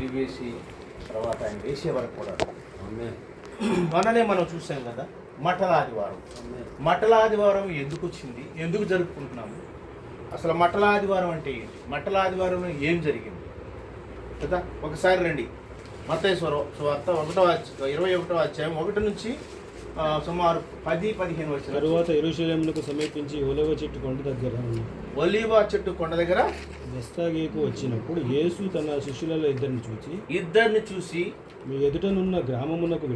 సిలివేసి తర్వాత ఆయన వేసే వరకు కూడా మననే మనం చూసాం కదా మట్టల ఆదివారం. మట్టల ఆదివారం ఎందుకు వచ్చింది, ఎందుకు జరుపుకుంటున్నాము, అసలు మట్టల ఆదివారం అంటే ఏంటి, మట్టల ఆదివారం ఏం జరిగింది కదా. ఒకసారి రండి మత్తయి సువార్త 21వ అధ్యాయం 1 నుంచి సుమారు 10-15 వచ్చిన తరువాత యెరూషలేమునకు సమీపించి ఒలీవ చెట్టు కొండ దగ్గర బెత్ఫగేకు వచ్చినప్పుడు యేసు తన శిష్యులలో ఇద్దరిని చూసి మీ ఎదుట ఉన్న గ్రామమునకు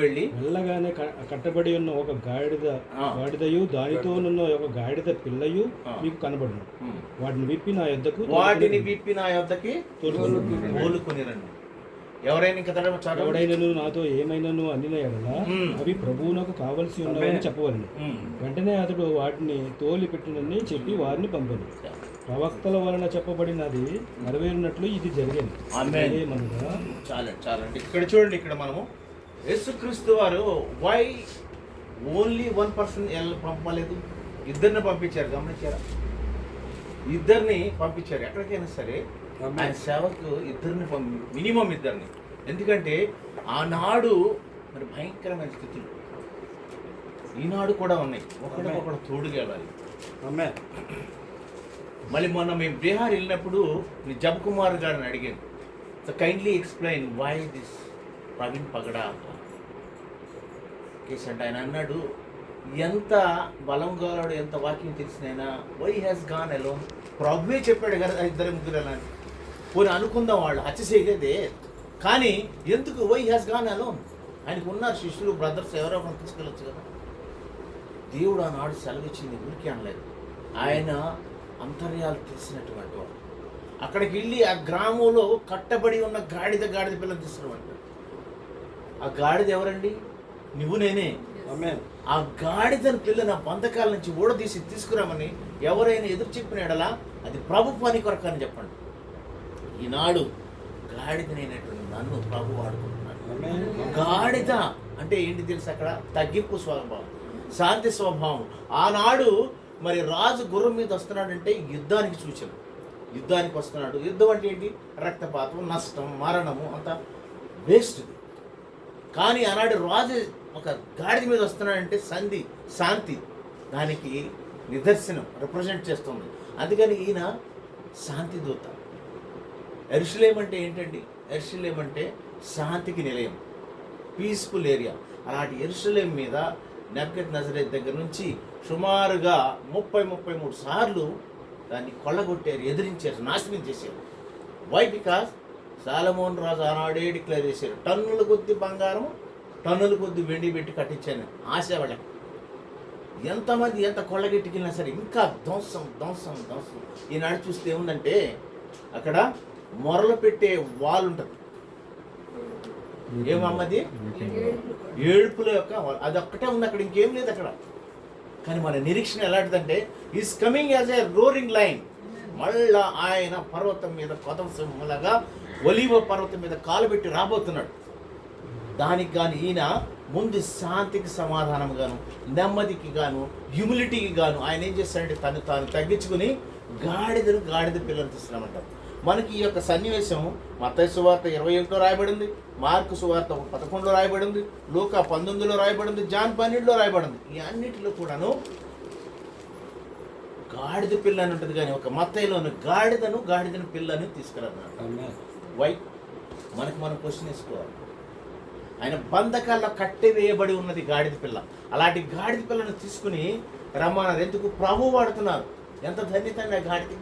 వెళ్ళి వెళ్ళగానే కట్టబడి ఉన్న ఒక గాడిదయు దానితోనున్న ఒక గాడిద పిల్లయు మీకు కనబడును. వాటిని విప్పి నా యొద్దకి తోలుకొని రండి. ఎవడైనను నాతో ఏమైనాను అనిన ఎడల అవి ప్రభువునకు కావలసి ఉన్నవని చెప్పవలను. వెంటనే అతడు వాటిని తోలి పెట్టునని చెప్పి వారిని పంపను. ప్రవక్తల వలన చెప్పబడినది నెరవేరినట్లు ఇది జరిగింది. చాలండి. ఇక్కడ చూడండి, ఇక్కడ మనము యేసుక్రీస్తు వారు వై ఓన్లీ 1 పర్సన్ పంపలేదు, ఇద్దరిని పంపించారు. గమనించారా? ఇద్దరిని పంపించారు. ఎక్కడికైనా సరే ఆయన సేవకు మినిమం ఇద్దరిని. ఎందుకంటే ఆనాడు మరి భయంకరమైన స్థితులు ఈనాడు కూడా ఉన్నాయి. ఒకడు తోడుగా వెళ్ళాలి. మళ్ళీ మొన్న మేము బీహార్ వెళ్ళినప్పుడు జబ్ కుమార్ గారిని అడిగాను, so kindly explain why this Praveen Pagada case అంటే ఆయన అన్నాడు, ఎంత బలం గాడు, ఎంత వాక్యం తెలిసినైనా వై హ్యాస్ గాన్ అలోన్. ప్రభువే చెప్పాడు కదా 2-3 వెళ్ళాలని. పోనీ అనుకుందాం, వాళ్ళు హత్య చేయలేదే, కానీ ఎందుకు వై హ్యాస్ గాన్ అలోన్? ఆయనకు ఉన్నారు శిష్యులు, బ్రదర్స్, ఎవరో ఒకరు తీసుకెళ్ళొచ్చు కదా. దేవుడు ఆనాడు సెలవిచ్చింది ఊరికి అనలేదు. ఆయన అంతర్యాలు తెలిసినటువంటి వాడు. అక్కడికి వెళ్ళి ఆ గ్రామంలో కట్టబడి ఉన్న గాడిద పిల్లలు తీసుకురమంటాడు. ఆ గాడిద ఎవరండి? నువ్వు నేనే. ఆ గాడిదని పిల్లని ఆ బంధకాల నుంచి ఊడదీసి తీసుకురామని ఎవరైనా ఎదురు చెప్పిన ఎడలా అది ప్రభు పని కొరకు అని చెప్పండి. ఈనాడు గాడిదనైనటువంటి నన్ను ప్రభు వాడుకుంటున్నాడు. గాడిద అంటే ఏంటి తెలుసు? అక్కడ తగ్గింపు స్వభావం, శాంతి స్వభావం. ఆనాడు మరి రాజు గుర్రం మీద వస్తున్నాడంటే యుద్ధానికి సూచన. యుద్ధానికి వస్తున్నాడు. యుద్ధం అంటే ఏంటి? రక్తపాతం, నష్టం, మరణము, అంత వేస్ట్. కానీ ఆనాడు రాజు ఒక గాడిద మీద వస్తున్నాడంటే శాంతి, దానికి నిదర్శనం, రిప్రజెంట్ చేస్తుంది. అందుకని ఈయన శాంతి దూత. యెరూషలేము అంటే ఏంటండి? యెరూషలేము అంటే శాంతికి నిలయం, పీస్ఫుల్ ఏరియా. అలాంటి యెరూషలేము మీద నెబుకద్నెజర్ దగ్గర నుంచి సుమారుగా 33 సార్లు దాన్ని కొల్లగొట్టారు, ఎదిరించారు, నాశనం చేశారు. వై? బికాస్ సాలమోన్ రాజు ఆనాడే డిక్లేర్ చేశారు, టన్నుల కొద్ది బంగారం, టన్నుల కొద్ది వెండి పెట్టి కట్టించాను. ఆశ వాళ్ళకి ఎంతమంది ఎంత కొల్లగెట్టుకెళ్ళినా సరే ఇంకా ధ్వంసం. ఈనాడు చూస్తే ఏముందంటే అక్కడ మొరలు పెట్టే వాల్ ఉంటుంది. ఏమమ్మది? ఏడుపుల యొక్క అది ఒక్కటే ఉంది అక్కడ, ఇంకేం లేదు అక్కడ. కానీ మన నిరీక్షణ ఎలాంటిదంటే is coming as a roaring line. మళ్ళా ఆయన పర్వతం మీద కొదవసింహలాగా ఒలీవ పర్వతం మీద కాలు పెట్టి రాబోతున్నాడు. దానికి గాను ఈయన ముందు శాంతికి సమాధానం గాను, నెమ్మదికి గాను, హ్యూమిలిటీకి గాను ఆయన ఏం చేస్తాడంటే తాను తగ్గించుకుని గాడిద పిల్లలు తీసుకురామంటారు. మనకి ఈ యొక్క సన్నివేశం మత్తయి సువార్త 21లో రాయబడింది, మార్కు సువార్త 11లో రాయబడింది, లూకా 19లో రాయబడింది, జాన్ 12లో రాయబడింది. ఈ అన్నిటిలో కూడాను గాడిద పిల్ల అని ఉంటుంది. కానీ ఒక మత్తయిలోని గాడిదని పిల్లని తీసుకురన్నాడు. వై? మనం క్వశ్చన్ వేసుకోవాలి. ఆయన బంధకాల్లో కట్టివేయబడి ఉన్నది గాడిద పిల్ల. అలాంటి గాడిద పిల్లను తీసుకుని రమ్మన్నారు. ఎందుకు? ప్రభు వాడుతున్నారు. ఎంత ధన్యత అండి ఆ గాడిద.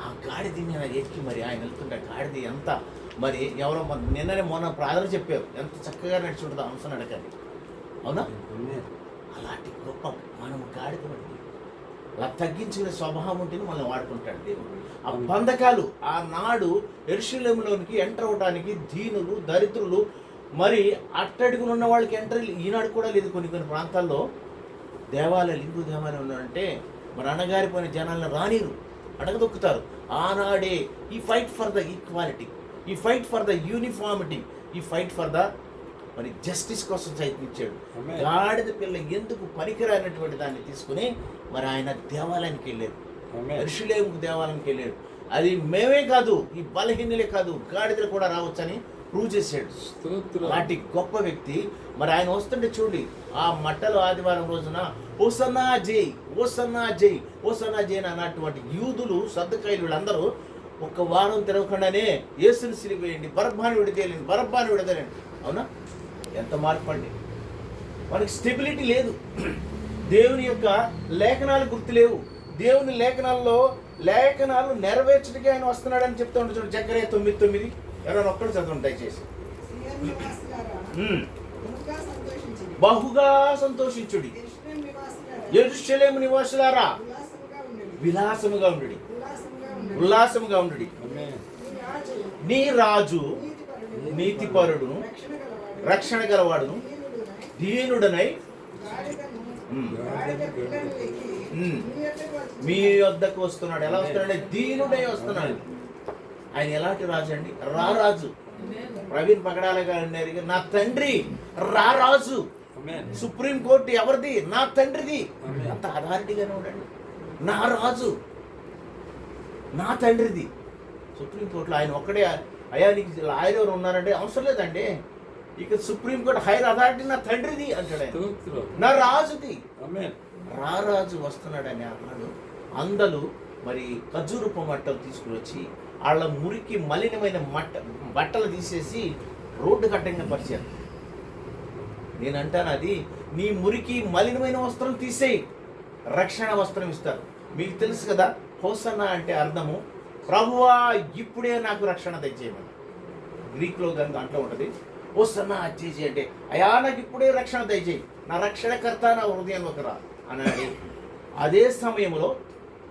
ఆ గాడిద మీద ఎక్కి మరి ఆయన వెళ్తుంటే గాడిద ఎంత మరి ఎవరో మొన్న ప్రార్థన చెప్పారు, ఎంత చక్కగా నడిచి ఉంటుందో అంశ నడకండి. అవునా? అలాంటి గొప్ప మనం గాడిద అలా తగ్గించుకునే స్వభావం ఉంటేనే మనం వాడుకుంటాడు దేవుడు. ఆ బంధకాలు ఆనాడు యెరూషలేములోనికి ఎంటర్ అవడానికి దీనులు, దరిద్రులు, మరి అట్టడుగున ఉన్న వాళ్ళకి ఎంటర్ ఈనాడు కూడా లేదు. కొన్ని ప్రాంతాల్లో దేవాలయాలు, హిందూ దేవాలయం ఉన్నారంటే మరి అణగారిపోయిన జనాలను రానిరు, అడగదొక్కుతారు. ఆనాడే ఈ ఫైట్ ఫర్ ద ఈక్వాలిటీ, ఈ ఫైట్ ఫర్ ద యూనిఫార్మిటీ, ఈ ఫైట్ ఫర్ ద మరి జస్టిస్ కోసం ప్రయత్నించాడు. గాడిద పిల్ల ఎందుకు పనికిరానటువంటి దాన్ని తీసుకుని మరి ఆయన దేవాలయానికి వెళ్ళారు, యెరూషలేము దేవాలయానికి వెళ్ళారు. అది మేమే కాదు, ఈ బలహీనులే కాదు, గాడిదలు కూడా రావచ్చని ప్రూవ్ చేశాడు. అలాంటి గొప్ప వ్యక్తి. మరి ఆయన వస్తుంటే చూడండి, ఆ మట్టలు ఆదివారం రోజున ఓసన్నా జై, ఓసన్నా జై, ఓసన్నా జై అన్నటువంటి యూదులు, సద్దకాయలు వీళ్ళందరూ ఒక వారం తిరగకుండానే యేసుని సిలివేయండి, బరబ్బాని విడదేయండి, బరబ్బాని విడదేయండి. అవునా? ఎంత మార్పు అండి. మనకి స్టెబిలిటీ లేదు. దేవుని యొక్క లేఖనాలు గుర్తులేవు. దేవుని లేఖనాలు నెరవేర్చడానికి ఆయన వస్తున్నాడని చెప్తూ ఉంటాడు. చూడండి జకర్యా 9:9. ఎవరైనా ఒక్కడు చదవండి దయచేసి. బహుగా సంతోషించుడి యెరూషలేము నివాసులారా, విలాసముగా ఉండుడి, ఉల్లాసముగా ఉండుడి. నీ రాజు నీతిపరుడును రక్షణ గలవాడును దీనుడనై మీ వద్దకు వస్తున్నాడు. ఎలా వస్తున్నాడు? దీనుడై వస్తున్నాడు. ఆయన ఎలాంటి రాజు అండి? రారాజు. ప్రవీణ్ పగడాల గారు, నా తండ్రి రారాజు. సుప్రీం కోర్టు ఎవరిది? నా తండ్రిది. అంత అథారిటీగానే ఉండండి. నా రాజు, నా తండ్రిది. సుప్రీం కోర్టులో ఆయన ఒక్కడే, అయ్యా నీకు లాయర్ ఎవరు ఉన్నారంటే అవసరం లేదండి. ఇక సుప్రీం కోర్టు హైర్ అథారిటీ నా తండ్రిది అంటాడు ఆయన, నా రాజుది. రారాజు వస్తున్నాడని అన్నాడు. అందరూ మరి ఖర్జూరపు మట్టలు తీసుకుని వచ్చి వాళ్ళ మురికి మలినమైన బట్టలు తీసేసి రోడ్డు కట్టంగా పరిచారు. నేను అంటాను, అది నీ మురికి మలినమైన వస్త్రం తీసేయి, రక్షణ వస్త్రం ఇస్తారు. మీకు తెలుసు కదా, హోసన్నా అంటే అర్థము ప్రభువా ఇప్పుడే నాకు రక్షణ తెచ్చేయమని. గ్రీక్లో కానీ దాంట్లో ఉంటుంది. హోసన్నా చేసి అంటే అయా నాకు ఇప్పుడే రక్షణ దయచేయి, నా రక్షణకర్త నా హృదయాన్ని ఒకరా అన్నాడు. అదే సమయంలో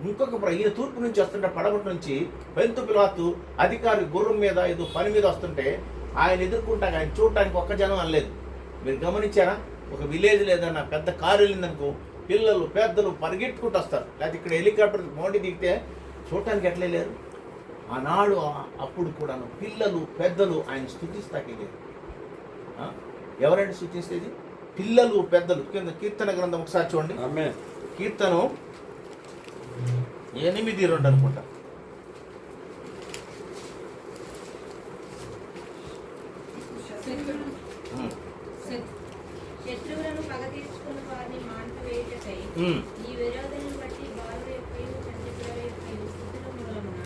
ఇంకొక ఈయన తూర్పు నుంచి వస్తుంటే పడమటి నుంచి పెంతు పిలాతు అధికారి గుర్రం మీద ఏదో పని మీద వస్తుంటే ఆయన ఎదుర్కొంటా ఆయన చూడటానికి ఒక్క జనం అనలేదు. మీరు గమనించారా? ఒక విలేజ్ లేదన్నా పెద్ద కారు వెళ్ళిందనుకో పిల్లలు పెద్దలు పరిగెట్టుకుంటూ వస్తారు. లేకపోతే ఇక్కడ హెలికాప్టర్ మౌంటి దిగితే చూడటానికి ఎట్లే లేరు. ఆనాడు అప్పుడు కూడా పిల్లలు పెద్దలు ఆయన స్తుతిస్తాకెళ్ళారు. ఎవరండి స్తుతిస్తేది? పిల్లలు పెద్దలు. కీర్తన గ్రంథం ఒకసారి చూడండి. కీర్తనం 8:2 అనుకుంటా. శత్రువులను పగ తీర్చుకున్న వారిని మాన్పివేయుటకై ఈ విరోధులను బట్టి బాలుర యొక్కయు చంటి పిల్లల యొక్కయు స్థితుల మూలమున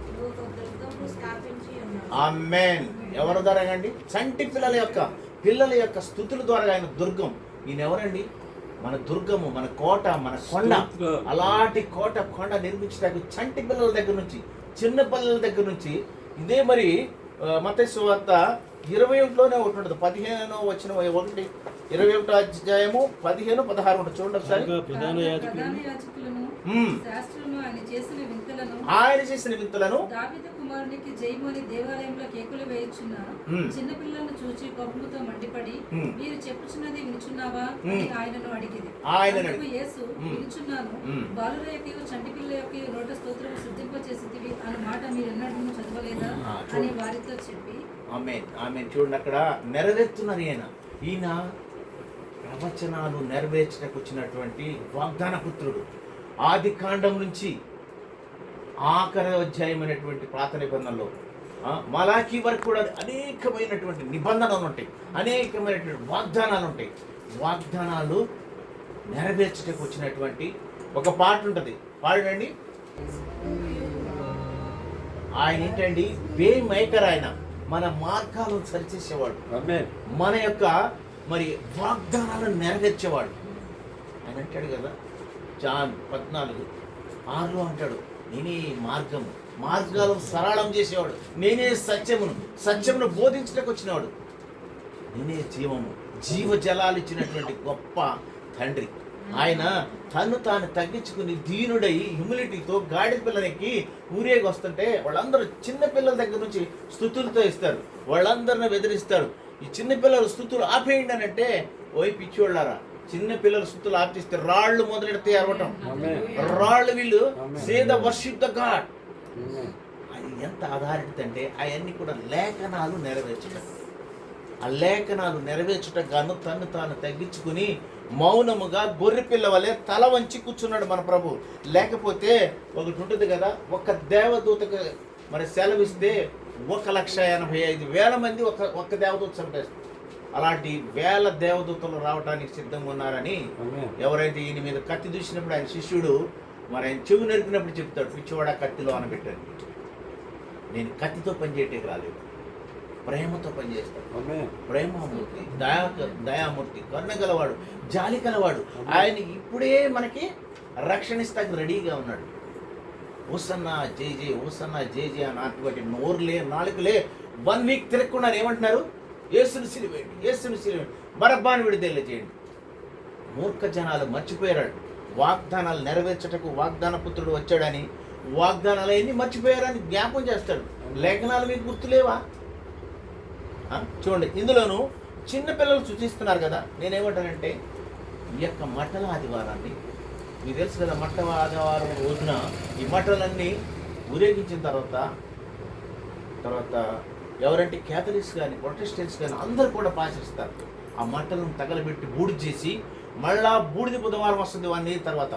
నువ్వు ఒక దుర్గము స్థాపించి ఉన్నావు. ఆమేన్. ఎవరి ద్వారా అండి? చంటి పిల్లల యొక్క స్తుతుల ద్వారా ఆయన దుర్గం. ఈయన ఎవరండి? మన దుర్గము, మన కోట, మన కొండ. అలాంటి కొండ నిర్మించడానికి చంటి పిల్లల దగ్గర నుంచి, చిన్న పిల్లల దగ్గర నుంచి. ఇదే మరి మత్తయి సువార్త 21లోనే ఒకటి ఉంటుంది. 15వ వచనం 1, 21వ అధ్యాయము 15, 16 ఉంటుంది. చూడండి ఒకసారి. ప్రధాన యాజకులను శాస్త్రులను ఆయన చేసిన వింతలను దావీదు కుమారునికి జయమని దేవాలయంలో కేకులు వేయుచున్న చిన్న పిల్లలను చూచి కోపముతో మండిపడి మీరు చెప్పుచున్నది వినుచున్నావా అని ఆయనను అడిగింది. ఆయనకు యేసు వినుచున్నాను, బాలుర యొక్క చంటి పిల్ల యొక్క నోట స్తోత్రము సిద్ధింపచేసితివి అన్న మాట మీరు ఎన్నడూ చదవలేదా అని వారితో చెప్పి. ఆమె చూడండి, అక్కడ నెరవేరుతున్నారు. ఈయన ప్రవచనాలు నెరవేర్చడానికి వచ్చినటువంటి వాగ్దాన పుత్రుడు. ఆది కాండం నుంచి ఆఖరి అధ్యాయమైనటువంటి పాత నిబంధనలో మలాఖీ వరకు కూడా అనేకమైనటువంటి నిబంధనలు ఉంటాయి, అనేకమైనటువంటి వాగ్దానాలు ఉంటాయి. వాగ్దానాలు నెరవేర్చడానికి వచ్చినటువంటి ఒక పాట ఉంటుంది. పాడండి. ఆయన ఏంటండి? వే మేకర్. ఆయన మన మార్గాలను సరిచేసేవాడు, మన యొక్క మరి వాగ్దానాలను నెరవేర్చేవాడు. ఆయన అంటాడు కదా, జాన్ 14:6 అంటాడు, నేనే మార్గాలను సరళం చేసేవాడు, నేనే సత్యమును బోధించడానికి వచ్చినవాడు, నేనే జీవజలాలు ఇచ్చినటువంటి గొప్ప తండ్రి. ఆయన తను తాను తగ్గించుకుని దీనుడై హ్యూమిలిటీతో గాడి పిల్లలకి ఊరేగి వస్తుంటే వాళ్ళందరూ చిన్న పిల్లల దగ్గర నుంచి స్తుతులతో ఇస్తారు, వాళ్ళందరిని బెదిరిస్తారు. ఈ చిన్న పిల్లలు స్తుతులు ఆపేయండి అని అంటే, ఓయ్ పిచ్చోళ్ళారా, చిన్న పిల్లలు స్తుతులు ఆపిస్తే రాళ్ళు మొదలెడితే అరవటం. రాళ్ళు వీళ్ళు say the worship the God. అది ఎంత ఆధారిత అంటే అవన్నీ కూడా లేఖనాలు నెరవేర్చడం. ఆ లేఖనాలు నెరవేర్చటం గాను తను తాను తగ్గించుకుని మౌనముగా గొర్రె పిల్ల వలె తల వంచి కూర్చున్నాడు మన ప్రభు. లేకపోతే ఒకటి ఉంటుంది కదా, ఒక దేవదూతకు మరి సెలవిస్తే 1,85,000 మంది ఒక్క దేవదూత చంపేస్తారు. అలాంటి వేల దేవదూతలు రావడానికి సిద్ధంగా ఉన్నారని ఎవరైతే ఈయన మీద కత్తి దూసినప్పుడు ఆయన శిష్యుడు మరి ఆయన చెవి నరికినప్పుడు చెప్తాడు, పిచ్చివాడా కత్తిలో అనబెట్టాను. నేను కత్తితో పనిచేయటం రాలేదు, ప్రేమతో పనిచేస్తాడు. ప్రేమమూర్తి, దయామూర్తి, కరుణ గలవాడు, జాలి గలవాడు. ఆయన ఇప్పుడే మనకి రక్షణ ఇస్తానికి రెడీగా ఉన్నాడు. ఓసన్నా జై జై, ఓసన్నా జై జై అని అటువంటి నోరులే నాలుకలే 1 వీక్ తిరగకుండా ఏమంటున్నారు, యేసుని సిలువేయండి, యేసుని సిలువేయండి, బరబ్బాని విడుదల చేయండి. మూర్ఖ జనాలు మర్చిపోయారు వాగ్దానాలు నెరవేర్చటకు వాగ్దాన పుత్రుడు వచ్చాడని. వాగ్దానాలు అన్నీ మర్చిపోయారని జ్ఞాపం చేస్తాడు. లేఖనాలు మీకు గుర్తులేవా? చూడండి, ఇందులోనూ చిన్నపిల్లలు సూచిస్తున్నారు కదా. నేనేమంటానంటే ఈ యొక్క మట్టల ఆదివారాన్ని మీకు తెలుసు కదా, మట్ట ఆదివారం రోజున ఈ మట్టలన్నీ ఊరేగించిన తర్వాత ఎవరంటే క్యాథలిక్స్ కానీ ప్రొటెస్టెంట్స్ కానీ అందరూ కూడా పాటిస్తారు. ఆ మట్టలను తగలబెట్టి బూడిద చేసి మళ్ళా బూడిద బుధవారం వస్తుంది 1 year తర్వాత.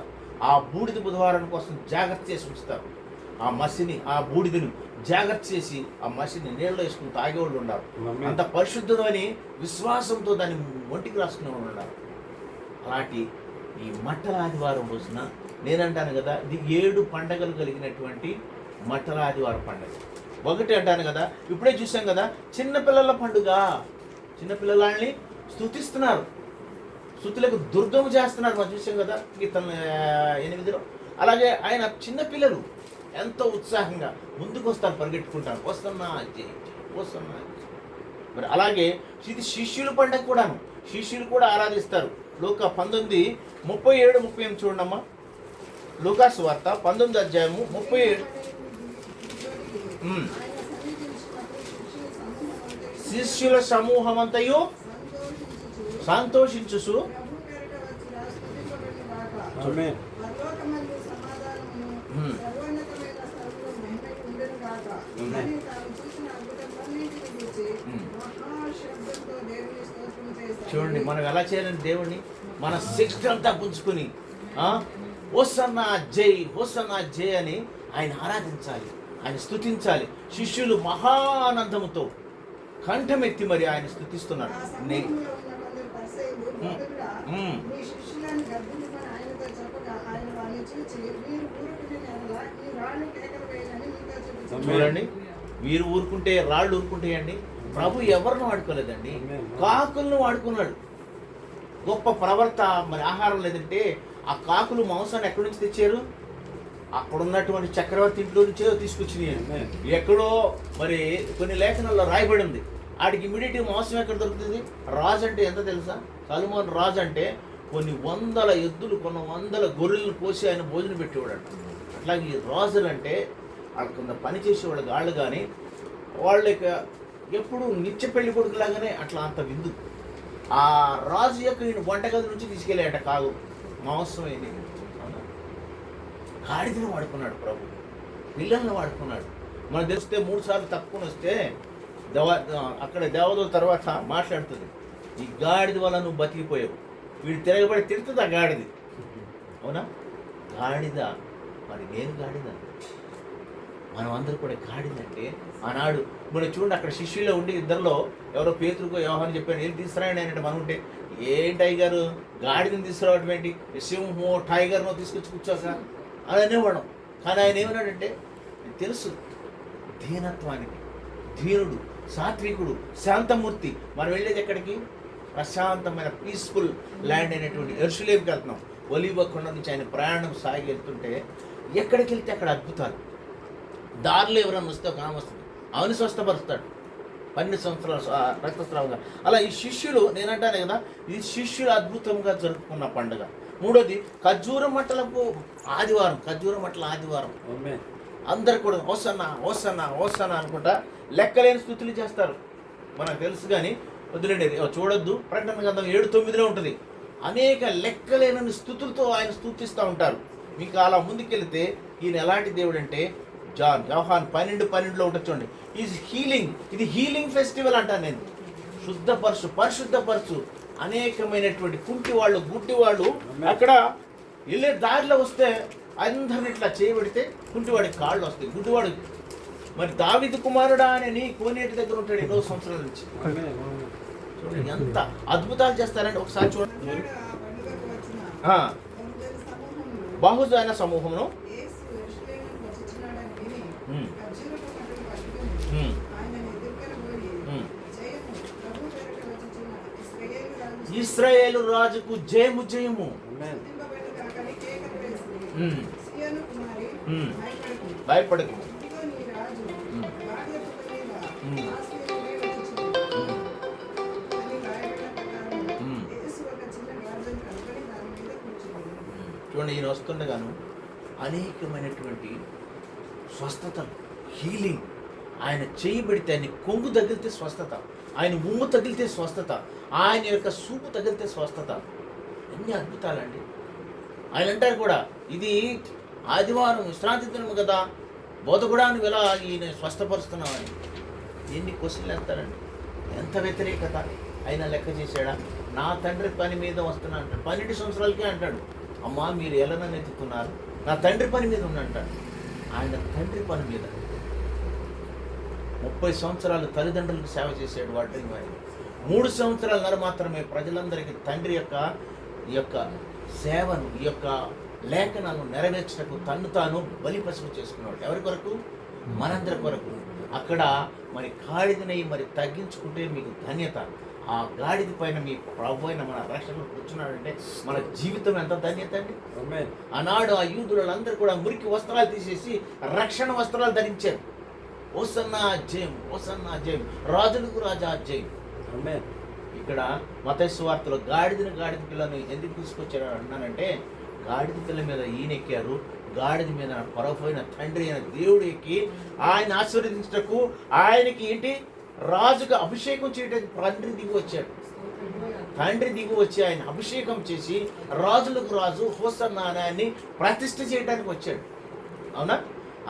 ఆ బూడిద బుధవారం కోసం జాగ్రత్త చేసి ఉంచుతారు. ఆ మసిని, ఆ బూడిదను జాగ్రత్త చేసి ఆ మసిని నీళ్ళలో వేసుకుని తాగేవాళ్ళు ఉన్నారు. అంత పరిశుద్ధమని విశ్వాసంతో దాన్ని ఒంటికి రాసుకునే వాళ్ళు ఉన్నారు. అలాంటి ఈ మట్టల ఆదివారం రోజున నేనంటాను కదా, ఇది 7 పండగలు కలిగినటువంటి మట్టల ఆదివారం పండుగ. ఒకటి అంటాను కదా, ఇప్పుడే చూసాం కదా, చిన్నపిల్లల పండుగ. చిన్నపిల్లలని స్తుతిస్తున్నారు, స్తుతులకు దుర్గము చేస్తున్నారు. మనం చూసాం కదా కీర్తన 8లో. అలాగే ఆయన చిన్నపిల్లలు ఎంతో ఉత్సాహంగా ముందుకు వస్తారు, పరిగెట్టుకుంటారు, వస్తున్నా జై వస్తున్నా. మరి అలాగే ఇది శిష్యుల పండుగ కూడాను, శిష్యులు కూడా ఆరాధిస్తారు. లూకా 19:37-38 చూడమ్మా. లూకా సువార్త 19వ అధ్యాయము 37. శిష్యుల సమూహం అంతయు సంతోషించుసు చూడండి, మనం ఎలా చేయాలని దేవుణ్ణి మన శక్తి అంతా పుంజుకుని హోసన్నా జై, హోసన్నా జై అని ఆయన ఆరాధించాలి, ఆయన స్తుతించాలి. శిష్యులు మహానందముతో కంఠమెత్తి మరి ఆయన స్తుతిస్తున్నారు. చూడండి, వీరు ఊరుకుంటే రాళ్ళు ఊరుకుంటాయండి. ప్రభు ఎవరిని వాడుకోలేదండి, కాకులను వాడుకున్నాడు. గొప్ప ప్రవర్త. మరి ఆహారం లేదంటే ఆ కాకులు మాంసాన్ని ఎక్కడి నుంచి తెచ్చారు? అక్కడ ఉన్నటువంటి చక్రవర్తి ఇంట్లో నుంచే తీసుకొచ్చినాయి. ఎక్కడో మరి కొన్ని లేఖనాల్లో రాయబడి ఉంది. ఆడికి ఇమీడియట్గా మాంసం ఎక్కడ దొరుకుతుంది? రాజు అంటే ఎంత తెలుసా? సల్మాన్ రాజు అంటే కొన్ని 100 ఎద్దులు, కొన్ని 100 గొర్రెలను కోసి ఆయన భోజనం పెట్టేవాడు. అట్లాగే ఈ రాజులు అంటే వాళ్ళ కింద పని చేసేవాళ్ళు గాళ్ళు కానీ వాళ్ళకి ఎప్పుడు నిత్య పెళ్లి కొడుకులాగానే అట్లా అంత విందు. ఆ రాజు యొక్క వంటగది నుంచి తీసుకెళ్ళాట కాదు మాంసం ఏది. గాడిదను వాడుకున్నాడు ప్రభు, పిల్లల్ని వాడుకున్నాడు. మనకు తెలిస్తే 3 సార్లు తప్పుకొని వస్తే అక్కడ దేవదూత తర్వాత మాట్లాడుతుంది, ఈ గాడిద వల్ల నువ్వు బతికిపోయావు. వీడు తిరగబడి తిడుతుంది ఆ గాడిది. అవునా? గాడిద. మరి నేను గాడిద, మనం అందరూ కూడా గాడిదంటే ఆనాడు ఇప్పుడు చూడండి, అక్కడ శిష్యుల్లో ఉండి ఇద్దరిలో ఎవరో పేతురుకో యోహాను చెప్పాడు, ఏం తీసుకురాయండి అంటే మనం ఉంటే ఏం టైగరు గాడిదని తీసుకురావడం ఏంటి, సింహో టైగర్నో తీసుకొచ్చి కూర్చోక అని అనేవాడు. కానీ ఆయన ఏమన్నాడంటే, తెలుసు దీనత్వానికి, దీనుడు, సాత్వికుడు, శాంతమూర్తి. మనం వెళ్ళేది ఎక్కడికి? ప్రశాంతమైన పీస్ఫుల్ ల్యాండ్ అయినటువంటి యెరూషలేముకి వెళ్తున్నాం. ఒలీవ కొండ నుంచి ఆయన ప్రయాణం సాగి వెళ్తుంటే ఎక్కడికి వెళ్తే అక్కడ అద్భుతాలు. దారిలో ఎవరైనా వస్తే ఒక ఆమె వస్తుంది, ఆమెను స్వస్థపరుస్తాడు 12 సంవత్సరాలు రక్తస్రావంగా. అలా ఈ శిష్యులు, నేనంటాను కదా, ఈ శిష్యులు అద్భుతంగా జరుపుకున్న పండుగ. 3వది ఖర్జూర మట్టలకు ఆదివారం, ఖర్జూర మట్టల ఆదివారం. అందరు కూడా హోసన్నా హోసన్నా హోసన్నా అనుకుంటా లెక్కలేని స్తుతులు చేస్తారు. మనకు తెలుసు కానీ వద్దులేండి, చూడొద్దు. ప్రకటన గ్రంథం 7:9లో ఉంటుంది. అనేక లెక్కలేనని స్తుతులతో ఆయన స్తుతిస్తూ ఉంటారు. మీకు అలా ముందుకెళ్తే ఈయన ఎలాంటి దేవుడు అంటే, యోహాను 12:12లో ఉంటుంది చూడండి, ఈజ్ హీలింగ్. ఇది హీలింగ్ ఫెస్టివల్ అంటాను నేను. పరిశుద్ధపరచు అనేకమైనటువంటి కుంటి వాళ్ళు గుడ్డి వాళ్ళు అక్కడ వెళ్ళే దారిలో వస్తే అందరిని ఇట్లా చేయబడితే కుంటివాడికి కాళ్ళు వస్తాయి, గుడ్డివాడు. మరి దావీదు కుమారుడా అని నీ కోనేటి దగ్గర ఉంటాడు ఎన్నో సంవత్సరాల నుంచి. చూడండి ఎంత అద్భుతాలు చేస్తారండి. ఒకసారి చూడండి. బహుజన సమూహమును ఇశ్రాయేలు రాజుకు జయము జయము. భయపడకు. చూడండి, ఈయన వస్తుండగాను అనేకమైనటువంటి స్వస్థతలు, హీలింగ్. ఆయన చేయబడితే, ఆయన కొంగు తగిలితే స్వస్థత, ఆయన ఉమ్ము తగిలితే స్వస్థత, ఆయన యొక్క సూపు తగిలితే స్వస్థత. ఎన్ని అద్భుతాలండి. ఆయన అంటారు కూడా, ఇది ఆదివారం విశ్రాంతి దినము కదా, బోధకుడాన్ని ఎలా ఈయన స్వస్థపరుస్తున్నామని. ఎన్ని క్వశ్చన్లు వేస్తారండి. ఎంత వ్యతిరేకత. ఆయన లెక్క చేశాడా? నా తండ్రి పని మీద వస్తున్నా అంటాడు. 12 సంవత్సరాలకే అంటాడు, అమ్మా మీరు ఎలా నన్ను ఎత్తుతున్నారు, నా తండ్రి పని మీద ఉన్నంటాడు. ఆయన తండ్రి పని మీద 30 సంవత్సరాలు తల్లిదండ్రులకు సేవ చేశాడు. వాటి 3 సంవత్సరాలన్నర మాత్రమే ప్రజలందరికీ తండ్రి ఈ యొక్క సేవను, ఈ యొక్క లేఖనాలను నెరవేర్చటకు తన్ను తాను బలిపశువు చేసుకున్నాడు. ఎవరి కొరకు? మనందరి కొరకు. అక్కడ మరి గాడిదని మరి తగ్గించుకుంటే మీకు ధన్యత. ఆ గాడిద పైన మీ ప్రభు అయిన మన రక్షకుడు కూర్చున్నాడంటే మన జీవితం ఎంత ధన్యత అండి. ఆనాడు ఆ యూదులందరూ కూడా మురికి వస్త్రాలు తీసేసి రక్షణ వస్త్రాలు ధరించారు. ఓసన్నా జయం, ఓసన్నా జయం, రాజులకు రాజా జయం. ఇక్కడ మత్తయి సువార్తలో గాడిద పిల్లని ఎందుకు తీసుకొచ్చారు అన్నానంటే, గాడిద పిల్ల మీద ఈయన ఎక్కారు, గాడిద మీద పరపోయిన తండ్రి అయిన దేవుడు ఎక్కి ఆయన ఆశీర్వదించటకు, ఆయనకి ఏంటి రాజుగా అభిషేకం చేయడానికి తండ్రి దిగి వచ్చాడు. తండ్రి దిగి వచ్చి ఆయన అభిషేకం చేసి రాజులకు రాజు హోసన్నా అని ప్రతిష్ఠ చేయడానికి వచ్చాడు. అవునా?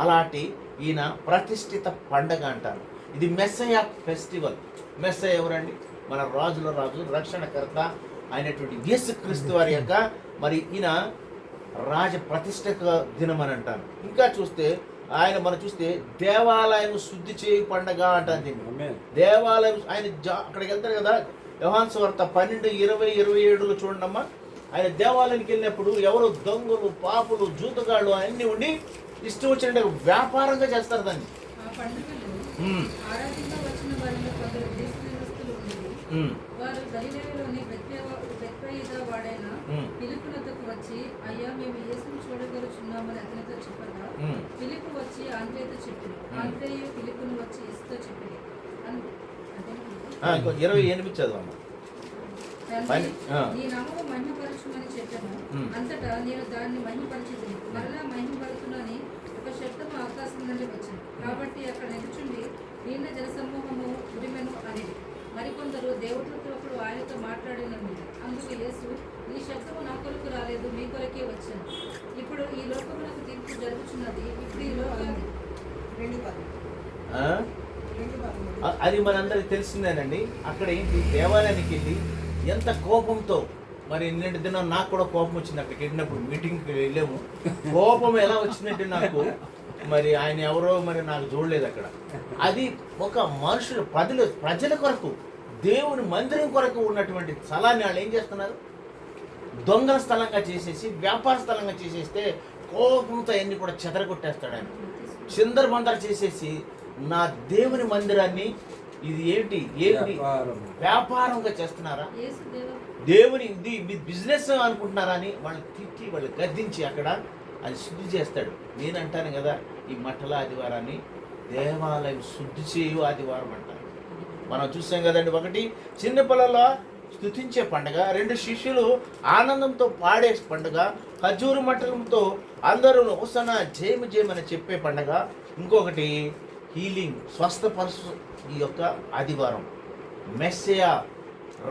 అలాంటి ఈయన ప్రతిష్ఠిత పండగ అంటారు. ఇది మెస్సయ ఫెస్టివల్. మెస్సయ ఎవరండి? మన రాజుల రాజు, రక్షణకర్త అయినటువంటి యేసుక్రీస్తు వారి యొక్క మరి ఈయన రాజ ప్రతిష్ఠక దినం అని అంటారు. ఇంకా చూస్తే ఆయన మనం చూస్తే దేవాలయం శుద్ధి చేయి పండగ అంటారు దీన్ని. దేవాలయం ఆయన అక్కడికి వెళ్తారు కదా, యోహాను సువార్త 12, 20, 27లో చూడండమ్మా. ఆయన దేవాలయానికి వెళ్ళినప్పుడు ఎవరు దొంగలు, పాపులు, జూతగాళ్ళు అన్నీ ఉండి ఇష్టం వచ్చినట్టు వ్యాపారంగా చేస్తారు దాన్ని. వారు గలిలయలోని బెత్సయిదా వాడైన ఫిలిప్పునొద్దకు వచ్చి, అయ్యా మేము యేసును చూడగలుగుతున్నామని అతనితో చెప్పగా, ఫిలిప్పు వచ్చి ఆంద్రేయుతో చెప్పింది. ఆంద్రేయు ఫిలిప్పును వచ్చి యేసుతో చెప్పింది. 28 చదవమ్మా. నీ నామము మహిమపరచుమని చెప్పాను. అంతటా నేను దాన్ని మహిమపరచుతుంది. మరలా మహిమపరుచునని ఒక శబ్దము ఆకాశం నుండి వచ్చింది. కాబట్టి అక్కడ నిలుచుండి నిన్న జనసమూహము ఉరిమెను అనేది. మరికొందరు దేవుడితో ఒకడు ఆయనతో మాట్లాడినందు. అందుకు యేసు, ఈ శబ్దము నా కొరకు రాలేదు, మీ కొరకే వచ్చాను. ఇప్పుడు ఈ లోకమునకు తీర్పు జరుగుతున్నది. ఇప్పుడు ఈ లోకం అది మనందరికి తెలిసిందేనండి. అక్కడ ఏంటి, దేవాలయానికి వెళ్ళి ఎంత కోపంతో, మరి నిన్నటి దినం నాకు కూడా కోపం వచ్చింది. అక్కడికి వెళ్ళినప్పుడు మీటింగ్కి వెళ్ళాము. కోపం ఎలా వచ్చిందంటే నాకు, మరి ఆయన ఎవరో మరి నాకు చూడలేదు అక్కడ. అది ఒక మనుషులు ప్రజల కొరకు, దేవుని మందిరం కొరకు ఉన్నటువంటి స్థలాన్ని వాళ్ళు ఏం చేస్తున్నారు, దొంగల స్థలంగా చేసేసి, వ్యాపార స్థలంగా చేసేస్తే కోపంతో అన్ని కూడా చెదరగొట్టేస్తాడు ఆయన. చిందరబందర చేసేసి నా దేవుని మందిరాన్ని ఇది ఏంటి వ్యాపారంగా చేస్తున్నారా, దేవుని ఇది మీ బిజినెస్ అనుకుంటున్నారా అని వాళ్ళు తిట్టి, వాళ్ళు గద్దించి అక్కడ అది శుద్ధి చేస్తాడు. నేను అంటాను కదా, ఈ మట్టల ఆదివారాన్ని దేవాలయం శుద్ధి చేయు ఆదివారం అంటారు. మనం చూసాం కదండి. 1 చిన్నపిల్లల స్తుతించే పండుగ, 2 శిష్యులు ఆనందంతో పాడే పండుగ, ఖర్జూరు మట్టలతో అందరూ హోసన్నా జయము జయమని చెప్పే పండుగ, ఇంకొకటి హీలింగ్ స్వస్థపరచు ఈ యొక్క ఆదివారం, మెస్సయ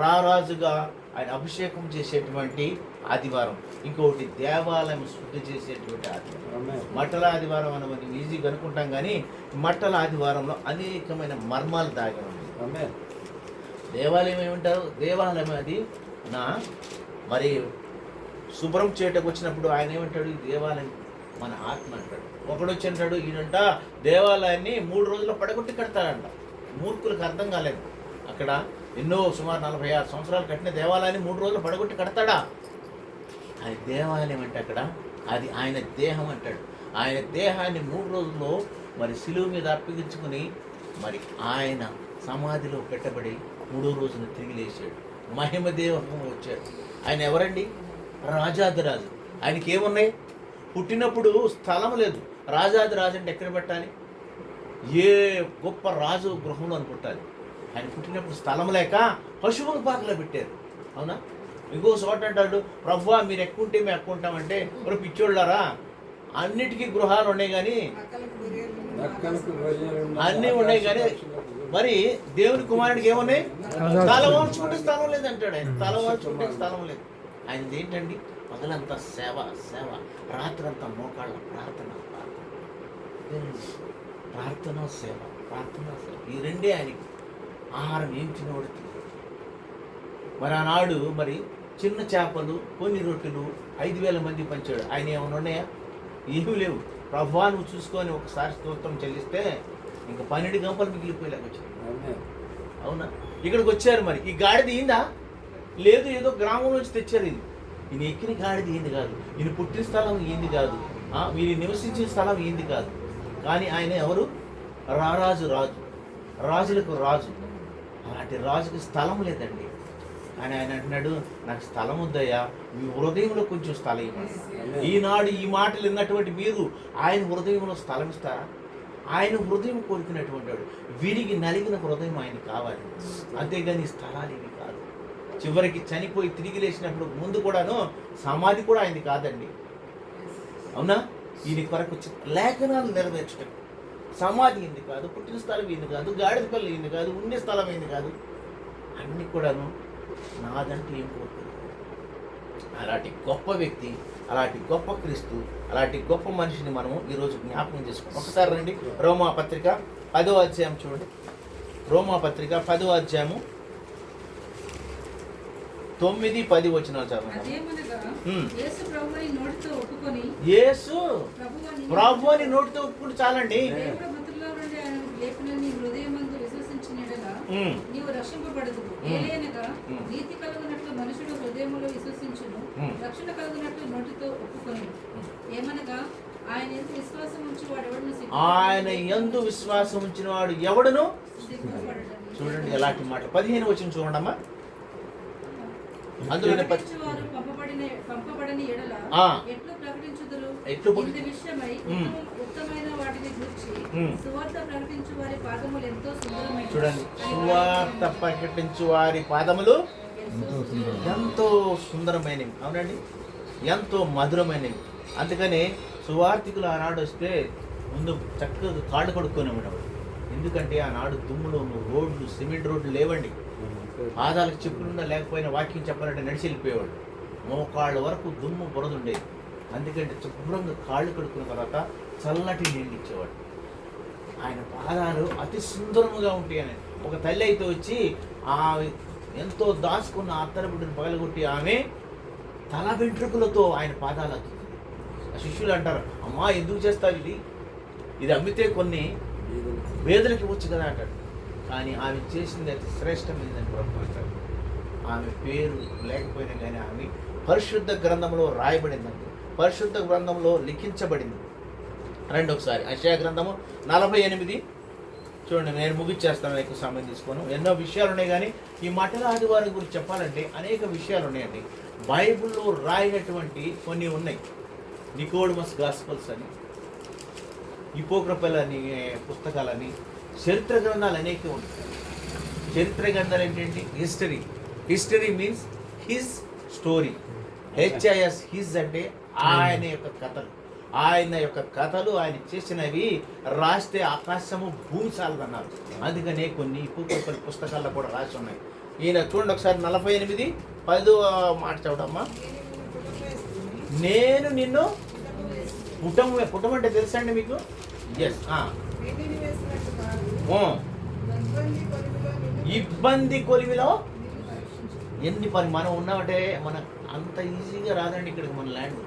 రారాజుగా ఆయన అభిషేకం చేసేటువంటి ఆదివారం, ఇంకొకటి దేవాలయం శుద్ధి చేసేటువంటి ఆదివారం. మట్టల ఆదివారం అని మనం ఈజీగా అనుకుంటాం, కానీ మట్టల ఆదివారంలో అనేకమైన మర్మాలు దాగి ఉన్నాయి. దేవాలయం ఏమంటారు? దేవాలయం అది నా మరి శుభ్రం చేయటకు వచ్చినప్పుడు ఆయన ఏమంటాడు? ఈ దేవాలయం మన ఆత్మ అంటాడు. ఒకడు వచ్చి అంటాడు, ఈయనంట దేవాలయాన్ని 3 రోజుల్లో పడగొట్టి కడతాడంట. మూర్ఖులకు అర్థం కాలేదు. అక్కడ ఎన్నో సుమారు 46 సంవత్సరాలు కట్టిన దేవాలయాన్ని 3 రోజులు పడగొట్టి కడతాడా? ఆయన దేవాలయం అంటే అక్కడ అది ఆయన దేహం అంటాడు. ఆయన దేహాన్ని 3 రోజుల్లో మరి శిలువ మీద అప్పగించుకుని మరి ఆయన సమాధిలో పెట్టబడి 3వ రోజున తిరిగి లేచాడు. మహిమ దేహంలో వచ్చాడు. ఆయన ఎవరండి? రాజాదిరాజు. ఆయనకి ఏమున్నాయి? పుట్టినప్పుడు స్థలం లేదు. రాజాదిరాజు అంటే ఎక్కడ పెట్టాలి? ఏ గొప్ప రాజు గృహంలో అనుకుంటారు. ఆయన పుట్టినప్పుడు స్థలం లేక పశువుల పాకలో పెట్టారు. అవునా? ఇంకో చోట అంటాడు, ప్రభువా మీరు ఎక్కుంటే మేము ఎక్కుంటామంటే, మరి పిచ్చోళ్ళారా, అన్నిటికీ గృహాలు ఉన్నాయి కానీ అన్నీ ఉన్నాయి కానీ మరి దేవుని కుమారుడికి ఏమున్నాయి? తల వాల్చుకుంటే స్థలం లేదంటాడు. ఆయన తల వాల్చుకుంటే స్థలం లేదు. ఆయనది ఏంటండి? పగలంతా సేవ సేవ, రాత్రంతా మోకాళ్ళ ప్రార్థన ప్రార్థన సేవ, ప్రార్థన సేవ. ఈ రెండే ఆయనకి. ఆహారం ఏం తినబడుతుంది. మరి ఆనాడు మరి చిన్న చేపలు, కొన్ని రొట్టెలు 5,000 మంది పంచాడు. ఆయన ఏమైనా ఉన్నాయా? ఏమీ లేవు. ప్రభువా నువ్వు చూసుకొని ఒకసారి స్తోత్రం చెల్లిస్తే ఇంకా 12 గంపలు మిగిలిపోయేలాగా వచ్చాయి. అవునా? ఇక్కడికి వచ్చారు. మరి ఈ గాడిద ఈందా? లేదు, ఏదో గ్రామం నుంచి తెచ్చారు. ఇది ఈయన ఎక్కిన గాడిద ఏంది కాదు. ఈయన పుట్టిన స్థలం ఏంది కాదు. వీరి నివసించిన స్థలం ఏంది కాదు. కానీ ఆయన ఎవరు? రారాజు, రాజు, రాజులకు రాజు. అలాంటి రాజుకి స్థలం లేదండి. కానీ ఆయన అంటున్నాడు, నాకు స్థలం వద్దయ్యా, మీ హృదయంలో కొంచెం స్థలం ఇవ్వండి. ఈనాడు ఈ మాటలు విన్నటువంటి మీరు ఆయన హృదయంలో స్థలం ఇస్తారా? ఆయన హృదయం కోరుకున్నటువంటి వాడు. విరిగి నలిగిన హృదయం ఆయన కావాలి. అంతేగాని స్థలాలు ఇవి కాదు. చివరికి చనిపోయి తిరిగి లేచినప్పుడు ముందు కూడాను సమాధి కూడా ఆయనది కాదండి. అవునా? ఈయన కొరకు లేఖనాలు నెరవేర్చడం. సమాధి ఏంది కాదు, పుట్టిన స్థలం ఏంది కాదు, గాడిదపల్లి ఏంది కాదు, ఉండే స్థలం ఏంది కాదు. అన్నీ కూడాను నాదంటే ఏం కోరుతుంది. అలాంటి గొప్ప వ్యక్తి, అలాంటి గొప్ప క్రీస్తు, అలాంటి గొప్ప మనిషిని మనము ఈరోజు జ్ఞాపకం చేసుకుంటాం. ఒకసారి రండి, రోమాపత్రిక 10వ అధ్యాయం చూడండి. రోమాపత్రిక 10వ అధ్యాయము 9-10 వచనాలు చదవండి. యేసు ప్రభు అని నోటితో ఒప్పుకుంటే చాలండి. నీవు రక్షింపబడదు. ఏలైనగా నీతి కలుగునట్లు మనుషుడు హృదయములో విశ్వసించును, రక్షణ కలుగునట్లు నోటితో ఒప్పుకొను. ఏమనగా ఆయన యందు విశ్వాసం ఉంచి వాడు ఎవడును ఆయన యందు విశ్వాసం ఉంచిన వాడు ఎవడును చూడండి ఎలాంటి మాట. 15 వచనం చూడండి అమ్మా. అందులో పంపబడని ఎడల ఎట్లు ప్రకటించుదురు? ఇందు విషయమై ఉత్తమైన వాటిని గూర్చి సువార్త ప్రకటించు వారి పాదములు ఎంతో సుందరమైనవి. చూడండి, సువార్త ప్రకటించు వారి పాదములు ఎంతో సుందరమైనవి. అవునండి, ఎంతో మధురమైనవి. అందుకని సువార్థికులు ఆనాడు వస్తే ముందు చక్కగా కాళ్ళు కడుక్కొని ఉండేవాడు. ఎందుకంటే ఆనాడు దుమ్ములు, రోడ్లు, సిమెంట్ రోడ్లు లేవండి. పాదాలకు చెప్పులున్నా లేకపోయినా వాక్యం చెప్పాలంటే నడిచి వెళ్ళిపోయేవాడు. మోకాళ్ళ వరకు దుమ్ము బురద ఉండేది. అందుకంటే శుభ్రంగా కాళ్ళు కడుక్కున్న తర్వాత చల్లటి నీళ్ళు ఇచ్చేవాడు. ఆయన పాదాలు అతి సుందరముగా ఉంటాయని ఒక తల్లి అయితే వచ్చి ఎంతో దాచుకున్న అత్తరబిడ్డను పగలగొట్టి ఆమె తల వెంట్రుకలతో ఆయన పాదాలు అత్తుతుంది. ఆ శిష్యులు అంటారు, అమ్మా ఎందుకు చేస్తావు ఇది అమ్మితే కొన్ని వేదలకి వచ్చు కదా అంటాడు. కానీ ఆమె చేసింది అతి శ్రేష్టమైనదని ప్రభు అంటాడు. ఆమె పేరు లేకపోయినా కానీ ఆమె పరిశుద్ధ గ్రంథంలో రాయబడిందండి, పరిశుద్ధ గ్రంథంలో లిఖించబడింది. రండి ఒకసారి యెషయా గ్రంథము 48 చూడండి. నేను ముగిచ్చేస్తాను, ఎక్కువ సమయం తీసుకోను. ఎన్నో విషయాలు ఉన్నాయి కానీ ఈ మఠల ఆదివారం గురించి చెప్పాలంటే అనేక విషయాలు ఉన్నాయండి. బైబిల్లో రాయినటువంటి కొన్ని ఉన్నాయి. నికోడిమస్ గాస్పల్స్ అని, హిపోక్రఫల్ అని పుస్తకాలని, చరిత్ర గ్రంథాలు అనేక ఉంటాయి. చరిత్ర గ్రంథాలు ఏంటంటే history means his story. HIS his అంటే ఆయన యొక్క కథలు, ఆయన చేసినవి రాస్తే ఆకాశము భూమి చాలదన్నారు. అందుకనే కొన్ని హిపోక్రఫల్ పుస్తకాల్లో కూడా రాసి ఉన్నాయి. ఈయన చూడండి ఒకసారి 48:10 మాట చూడమ్మా. నేను నిన్ను పుటం అంటే తెలుసా అండి మీకు? ఎస్. ఇబ్బంది కొలిమిలో ఎన్ని పని మనం ఉన్నామంటే మన అంత ఈజీగా రాదండి ఇక్కడికి మన ల్యాండ్.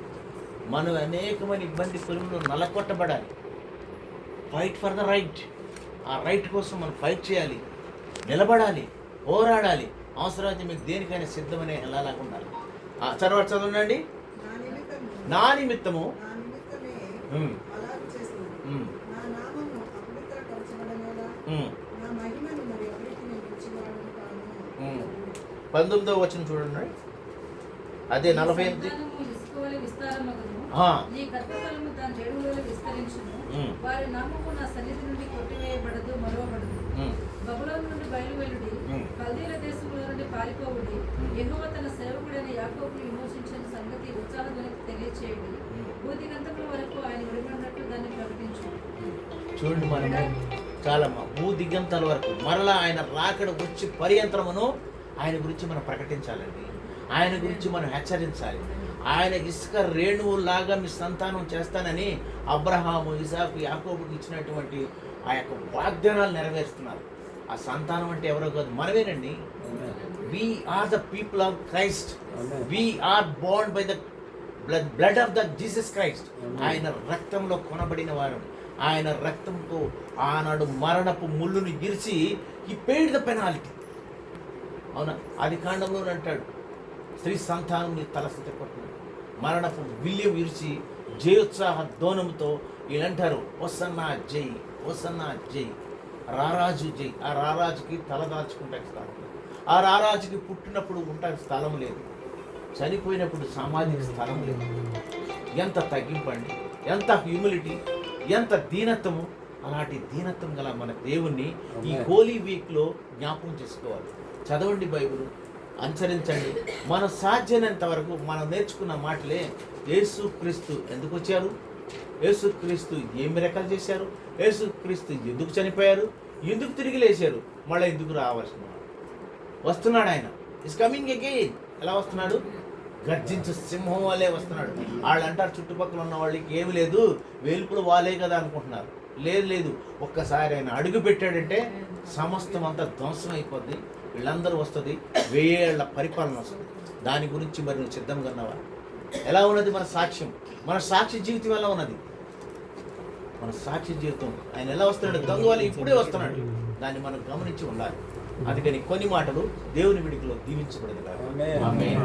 మనం అనేకమైన ఇబ్బంది కొలిమిలో నలకొట్టబడాలి. Fight for the right. ఆ రైట్ కోసం మనం ఫైట్ చేయాలి, నిలబడాలి, పోరాడాలి. అవసరమైతే మీకు దేనికైనా సిద్ధమనే ఎలాగా ఉండాలి. తర్వాత చదవండి. నా నిమిత్తము అలాగే చేస్తున్నాను. నా నామము అపవిత్రపరచబడనేలా నా మహిమను మరి ఎవరికి నేను ఇచ్చివాడను కాను. 19వ వచనం చూడండి. అదే 48. సంతానము ఇసుక వలె విస్తారమగును. నీ గర్భఫలము దాని రేణువుల వలె విస్తరించును. వారి నామము నా సన్నిధి నుండి కొట్టివేయబడదు, మరువబడదు. బబులోను నుండి బయలువెళ్ళుడి, కల్దీల దేశముల నుండి పారిపోవుడి. యెహోవా తన సేవకుడైన యాకోబును విమోచించిన సంగతి ఉత్సాహధ్వనికి తెలియచేయుడి. భూదిగంతముల వరకు ఆయన విడిపడినట్లు దాన్ని ప్రకటించు. చూడండి, మనము చాలా భూదిగంతాల వరకు మరలా ఆయన రాకడ వచ్చి పర్యంతరమును ఆయన గురించి మనం ప్రకటించాలండి. ఆయన గురించి మనం హెచ్చరించాలి. ఆయన ఇసుక రేణువులాగా మీ సంతానం చేస్తానని అబ్రహాము, ఇసాకు, యాకోబుకి ఇచ్చినటువంటి ఆ యొక్క వాగ్దానాలు నెరవేరుస్తున్నారు. ఆ సంతానం అంటే ఎవరో కాదు, మనమేనండి. We are the people of Christ. We are born by the blood of the Jesus Christ. ఆయన రక్తంలో కొనబడిన వారు. ఆయన రక్తంతో ఆనాడు మరణపు ముళ్ళును ఇరిచి he paid the penalty. అవునా? అది కాండంలో అంటాడు, స్త్రీ సంతానం నీ తలస్థితి కొట్టిన మరణపు విల్యం ఇరిచి జయోత్సాహ ధ్వనంతో వీళ్ళంటారు, హోసన్నా జై, హోసన్నా జై, రారాజు జై. ఆ రారాజుకి తలదాల్చుకుంటానికి స్థలం లేదు. ఆ రారాజుకి పుట్టినప్పుడు ఉండడానికి స్థలం లేదు, చనిపోయినప్పుడు సామాజిక స్థలం లేదు. ఎంత తగ్గింపండి, ఎంత హ్యూమిలిటీ, ఎంత దీనత్వము. అలాంటి దీనత్వం గల మన దేవుణ్ణి ఈ హోలీ వీక్లో జ్ఞాపకం చేసుకోవాలి. చదవండి బైబిల్, అనుసరించండి. మనం సాధ్యమైనంత వరకు మనం నేర్చుకున్న మాటలే. యేసుక్రీస్తు ఎందుకు వచ్చారు, యేసుక్రీస్తు ఏం మిరకలు చేశారు, యేసుక్రీస్తు ఎందుకు చనిపోయారు, ఎందుకు తిరిగి లేచారు, మళ్ళీ ఎందుకు రావాల్సిన వస్తున్నాడు. ఆయన ఇస్ కమింగ్ అగైన్. ఎలా వస్తున్నాడు? గర్జించు సింహం వల్లే వస్తున్నాడు. వాళ్ళు అంటారు చుట్టుపక్కల ఉన్న వాళ్ళకి ఏమి లేదు, వేలుపులు వాలే కదా అనుకుంటున్నారు. లేదు, ఒక్కసారి ఆయన అడుగు పెట్టాడంటే సమస్తం అంతా ధ్వంసం అయిపోద్ది. వీళ్ళందరూ వస్తుంది, 1000 ఏళ్ల పరిపాలన వస్తుంది. దాని గురించి మరి నువ్వు సిద్ధంగా ఉన్నావా? ఎలా ఉన్నది మన సాక్ష్యం? మన సాక్షి జీవితం ఎలా ఉన్నది? మన సాక్షి జీవితం ఆయన ఎలా వస్తున్నాడు? దొంగ వాళ్ళు ఇప్పుడే వస్తున్నాడు. దాన్ని మనం గమనించి ఉండాలి. అందుకని కొన్ని మాటలు దేవుని విడికిలో దీవించబడదు. ఆమేన్.